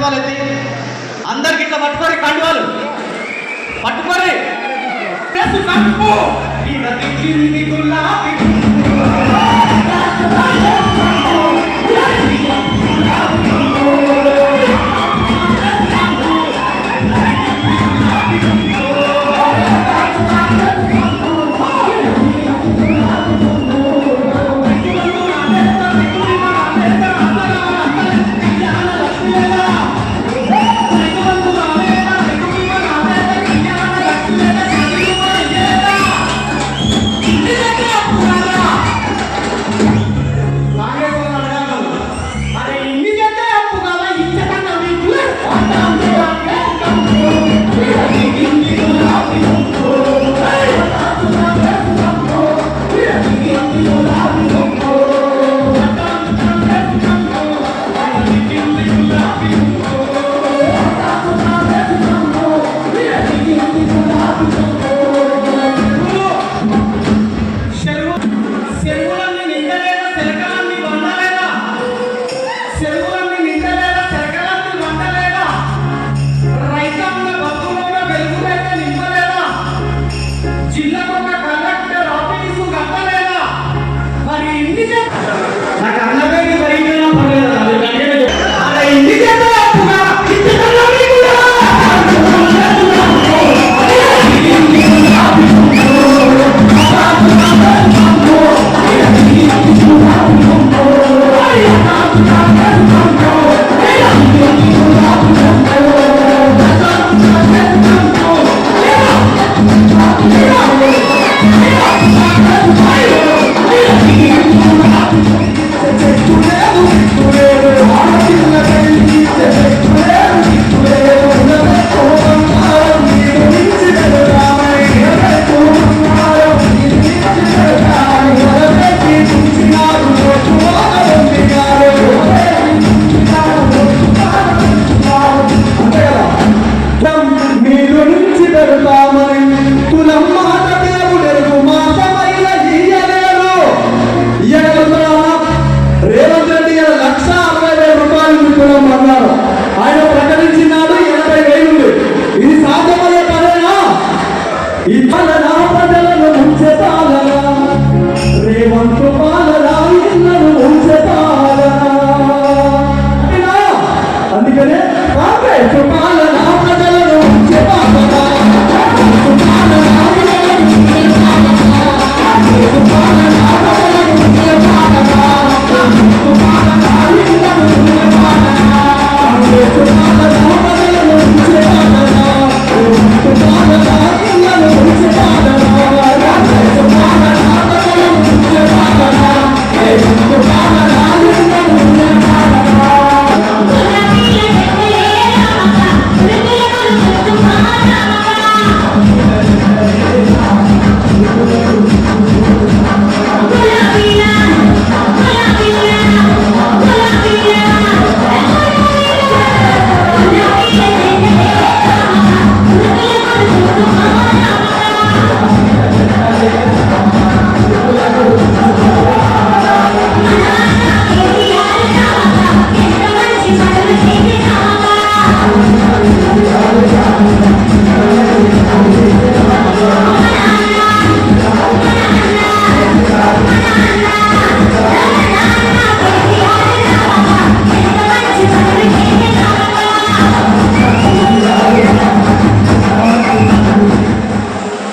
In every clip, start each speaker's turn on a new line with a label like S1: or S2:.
S1: కండువాలు ఎత్తి అందరికి ఇట్లా పట్టుకోరి కండువాలు పట్టుకోరి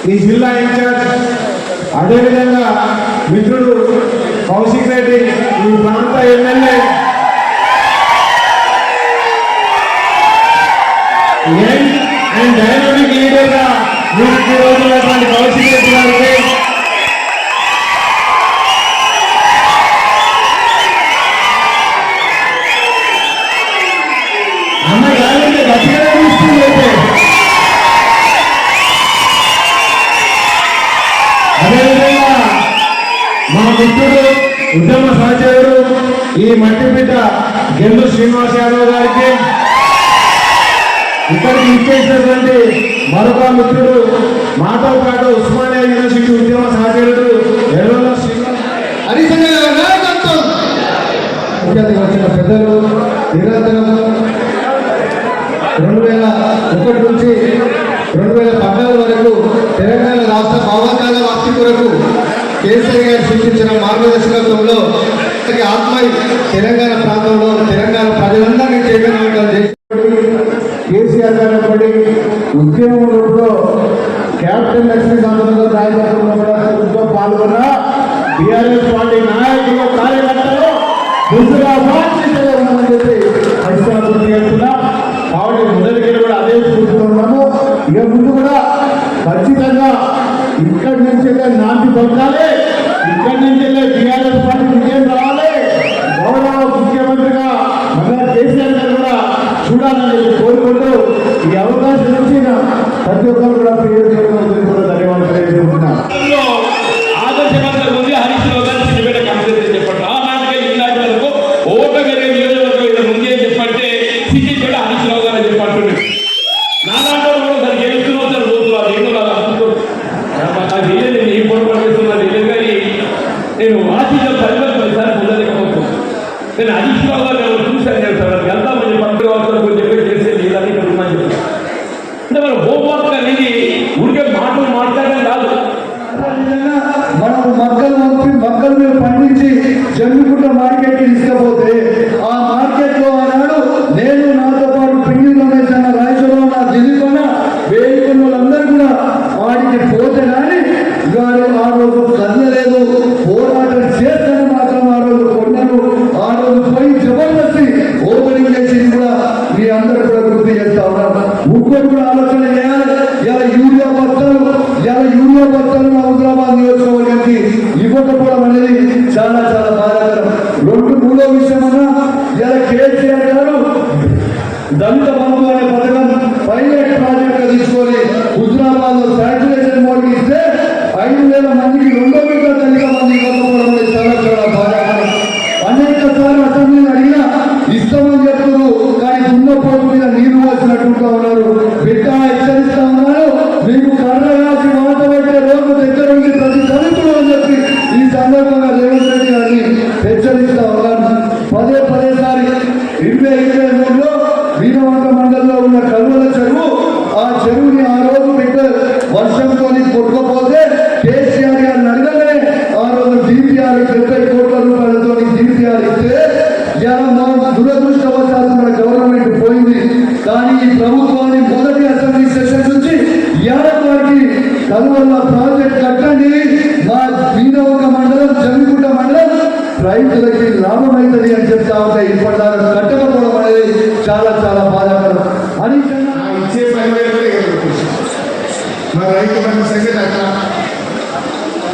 S2: ఈ జిల్లా ఇన్ఛార్జ్ అదేవిధంగా మిత్రుడు కౌశిక్ రెడ్డి ఈ ప్రాంత ఎమ్మెల్యే అండ్ డైనమిక్ లీడర్గా మీరు రోజున్నటువంటి కౌశిక్ రెడ్డి గారికి అన్న గాలి గట్టిగా తీసుకుంది అదేవిధంగా మా మిత్రుడు ఉద్యమ సహచరుడు ఈ మట్టిబిడ్డ గెల్లు శ్రీనివాస్ యాదవ్ గారికి ఇక్కడికి ఇచ్చేసినటువంటి మరొక మిత్రుడు మాతో పాటు ఉస్మానియా యూనివర్సిటీ ఉద్యమ సహచరుడు ఎర్రల శ్రీనివాస్ వచ్చిన పెద్దలు నిరంతరం 2001 నుంచి 2014 వరకు తెలంగాణ రాష్ట్ర భావకాల వాక్తి కొరకు కేసీఆర్ గారు సూచించిన మార్గదర్శకత్వంలో ఆత్మై తెలంగాణ ప్రాంతంలో తెలంగాణ ప్రజలందరినీ చైతన్యవంతం కేసీఆర్ గారు ఒకటి ఉద్యమంలో క్యాప్టెన్ లక్ష్మీకాంత్ నాయకత్వంలో పాల్గొన్న టీఆర్ఎస్ పార్టీ నాయకులు కార్యకర్తలు ఉందని చెప్పి గుర్తు చేస్తున్నా. కాబట్టి మొదటికి కూడా అదే స్ఫూర్తిలో ఉన్నాము. ఇక ముందు కూడా ఖచ్చితంగా ఇక్కడి నుంచి నాంది పలకాలి, ఇక్కడి నుంచి టీఆర్ఎస్ పార్టీ విజయం రావాలి. గౌరవ ముఖ్యమంత్రిగా మళ్ళా కేసీఆర్ గారు కూడా చూడాలని కోరుకుంటూ ఈ అవకాశం ఇచ్చిన ప్రతి ఒక్కరు కూడా కూడా ధన్యవాదాలు తెలియజేస్తున్నా.
S3: ఆదర్శవంతంగా ఉంది. హరీష్ రావు గారు సిద్దిపేట కాన్స్టిట్యూన్సీ చెప్పండి. ఆ మాటగా ఇలాంటి వరకు ఓటగరే నియోజకవర్గం ఇక్కడ ఉంది అని చెప్పంటే సిద్దిపేట హరీష్ రావు గారు చెప్పంటుంది. నాలాంటి కూడా సార్ గెలుస్తున్నావు సార్ రోజు అది ఏమో నాకు అనుకుంటారు. నాకు తెలియదు, నేను ఏం పొరపాటు చేస్తున్నా తెలియదు. కానీ నేను ఆశించిన 10 సార్లు పొందలేకపోతున్నాను. నేను హరీష్ రావు గారు ఎవరు చూశాను. నేను సార్ వెళ్తామని చెప్పి అవసరం చెప్పి చేస్తే లేదని ఇక్కడ ఉన్నాను చెప్పి అంటే మన హోంవర్క్ అనేది ఊరికే మాటలు మాట్లాడడం కాదు.
S2: మనము మక్కలు మీరు పండించి జమ్మిగుంట మార్కెట్కి తీసుకపోతే ఆ మార్కెట్లో ఆనాడు నేను నాతో పాటు పిండి రమేష్ అన్న రాయచూరు నా దిలీప్ అన్న వేడుకున్న వాళ్ళందరూ కూడా వాడికి పోతే కానీ వాడు ఆ రోజు కదలలేదు. పోరాటం చేస్తేనే మాత్రం ఆ రోజు కొన్నాను. ఆ రోజు పోయి జబర్దస్తి ఓపెనింగ్ చేసి కూడా మీ అందరూ కూడా గుర్తు చేస్తా ఉన్నారు. ఇంకోటి కూడా ఆలోచన చేయాలి. ఇలా యూరియా బస్తాలు హైదరాబాద్ నియోజకవర్గానికి ఇవ్వకపోవడం అనేది చాలా చాలా బాధాకరం. మూడో విషయం అన్నా ఇలా కేసీఆర్ గారు దళిత బంధు అనే పథకం పైలట్ ప్రాజెక్ట్ తీసుకొని హుజరాబాద్ లో శాచ్యురేషన్ మోడీ ఇస్తే 5,000 మందికి 2 మీటర్ల దళిత మంది ఇవ్వకపోవడం అనేది చాలా చాలా బాధాకరం. అనేక సార్లు అసెంబ్లీని అడిగినా ఇస్తామని చెప్తున్నారు. కానీ దున్నపోటు మీద నీరు వచ్చినట్టుగా ఉన్నారు. బిడ్డ హెచ్చరిస్తా ఉన్నారు. మీకు కర్ర రాసి మాట పెట్టే రోజు దగ్గర ఉంది ప్రతి దళితులు అని చెప్పి ఈ సందర్భంగా రేవంత్ రెడ్డి గారిని హెచ్చరిస్తా ఉన్నారు. పదే సారి 2023లో వీరవంక మండలంలో ఉన్న కల్వల చెరువు, ఆ చెరువుని ఆ రోజు బిడ్డ వర్షంతో కొట్టుకపోతే కేసీఆర్ గారిని అడగలే. ఆ రోజు DPR 70 కోట్ల రూపాయలతో DPR ఇస్తే దురదృష్టవశాత్తు మన గవర్నమెంట్ పోయింది. కానీ ఈ ప్రభుత్వాన్ని మొదటి అసెంబ్లీ సెషన్ నుంచి వారికి కల్వల్ల ప్రాజెక్ట్ కట్టండి, మా వీరవంక మండలం జమ్మిగుంట మండలం రైతులకి లాభం అవుతుంది అని చెప్తా ఉంటే ఇప్పటిదాకా కట్టకపోవడం అనేది చాలా చాలా బాధాకరం. అని
S4: ఇచ్చే 10,000 మా రైతు బంధు సంగతి అట్లా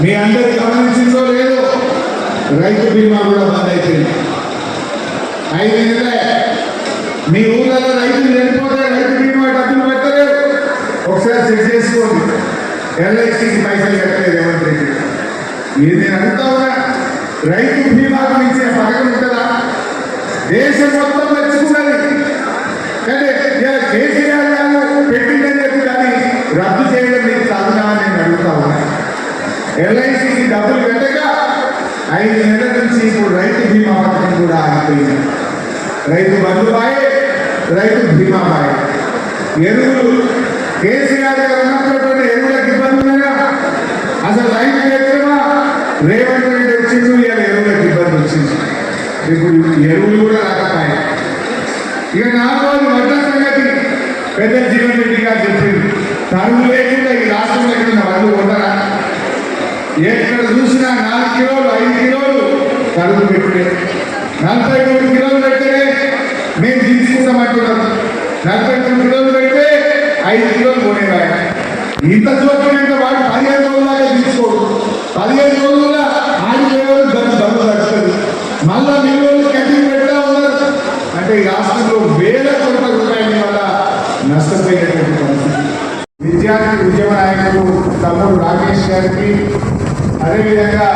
S4: మీ అందరు గమనించిందో లేదో రైతు బీమా కూడా బంద్ అయిపోయింది. 5 నెలలే మీ ఊళ్ళలో రైతులు చనిపోతే రైతు బీమా డబ్బులు పెట్టలేదు. ఒకసారి చెక్ చేసుకోండి. LICకి పైసలు కట్టలేదు రేవంత్ రెడ్డి. నేను అడుగుతా ఉన్నా, రైతు బీమాకు మించిన పథకం ఉంటుందా? దేశం మొత్తం మెచ్చుకున్నది. కానీ కేసీఆర్ గారు పెట్టిందని చెప్పి కానీ రద్దు చేయడం మీకు తగునా అని నేను అడుగుతా ఉన్నా. LICకి డబ్బులు పెట్టక 5 నెలల నుంచి ఇప్పుడు రైతు బీమా పథకం కూడా ఆగిపోయింది. రైతు బంధుబాయే, రైతు బీమా బాయే. ఎరువులు కేసీఆర్ గారు ఉన్నప్పుడు ఎరువులకు ఇబ్బంది ఉన్నాయా? అసలు రైతు ఎక్కడమా రేవంత్ రెడ్డి వచ్చింది, ఇలా ఎరువులకు ఇబ్బంది వచ్చింది. ఇప్పుడు ఎరువులు కూడా రాకపోయాయి. ఇక 4 రోజులు వడ్ల సంగతి పెద్ద జీవన్ రెడ్డి గారు చెప్పింది. తరువు లేకుండా ఈ రాష్ట్రంలో ఎక్కడ వాళ్ళు ఉండరా? ఎక్కడ చూసినా 4 కిలోలు 5 కిలోలు తరువు పెట్టుడే. 43 కిలోలు పెట్టే మేము తీసుకుంటామంటున్నాం. 43 కిలోలు పెడితే 5 కిలోలు కొనేవాయి. ఇంత చూడకుండా వాడు 15 రోజులాగా తీసుకోడు. 15 రోజుల్లో 6 కిలోలు ధర తగ్గుతుంది. మళ్ళా మిల్లు కటింగ్ పెడతా ఉన్నారు. అంటే ఈ రాష్ట్రంలో వేల కోట్ల రూపాయల వల్ల నష్టపోయేటువంటి పరిస్థితి. విద్యార్థి ఉద్యమ నాయకుడు తమ్ముడు రాకేష్ గారికి, అదేవిధంగా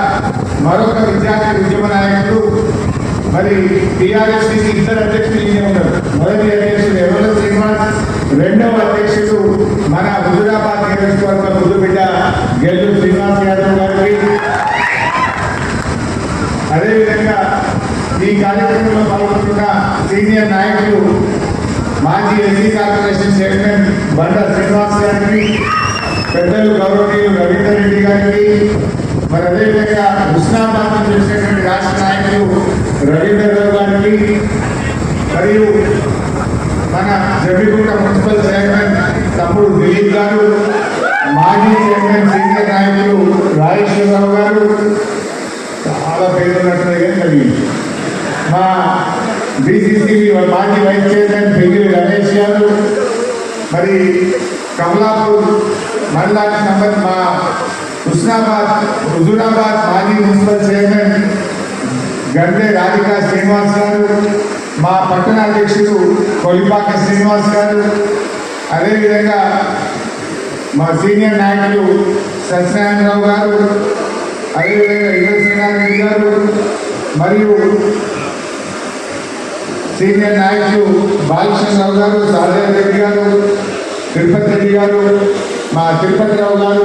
S4: మరొక విద్యార్థి ఉద్యమ నాయకుడు మరి TRSకి 2 అధ్యక్షులు ఉన్నారు. మొదటి అధ్యక్షుడు ఎవరు శ్రీనివాస్, రెండవ అధ్యక్షుడు మన హుజూరాబాద్ నియోజకవర్గ ముద్దుబిడ్డ గెల్లు శ్రీనివాస్ యాదవ్ గారికి, అదేవిధంగా ఈ కార్యక్రమంలో పాల్గొంటున్న సీనియర్ నాయకులు మాజీ ఎస్సీ కార్పొరేషన్ చైర్మన్ బండ శ్రీనివాస్ గారికి, పెద్దలు గౌరవనీయులు రవీందర్ రెడ్డి గారికి, మరి అదేవిధంగా హుస్నాబాద్ నుంచి వచ్చినటువంటి రాష్ట్ర నాయకులు రవీందర్ రావు గారికి, మరియు మన జమ్మిగుంట మున్సిపల్ చైర్మన్ తమ్ముడు దిలీప్ గారు, మాజీ చైర్మన్ సీనియర్ నాయకులు రాజేశ్వరరావు గారు, చాలా పేరు ఉన్నట్టుగా కలిగింది. మా బీసీసీ మాజీ వైస్ చైర్మన్ పెగిరి రమేష్ గారు, మరి కమలాపూర్ మండలానికి సంబంధించి మా హుజూరాబాద్ మాజీ మున్సిపల్ చైర్మన్ గండే రాధికా శ్రీనివాస్ గారు, మా పట్టణ అధ్యక్షుడు కొలిపాక శ్రీనివాస్ గారు, అదేవిధంగా మా సీనియర్ నాయకులు సత్యనారాయణరావు గారు, అదేవిధంగా ఇంద్రసేనారెడ్డి గారు, మరియు సీనియర్ నాయకులు బాలకృష్ణరావు గారు, సాదర్ రెడ్డి గారు, తిరుపతి రెడ్డి గారు, మా తిరుపతిరావు గారు.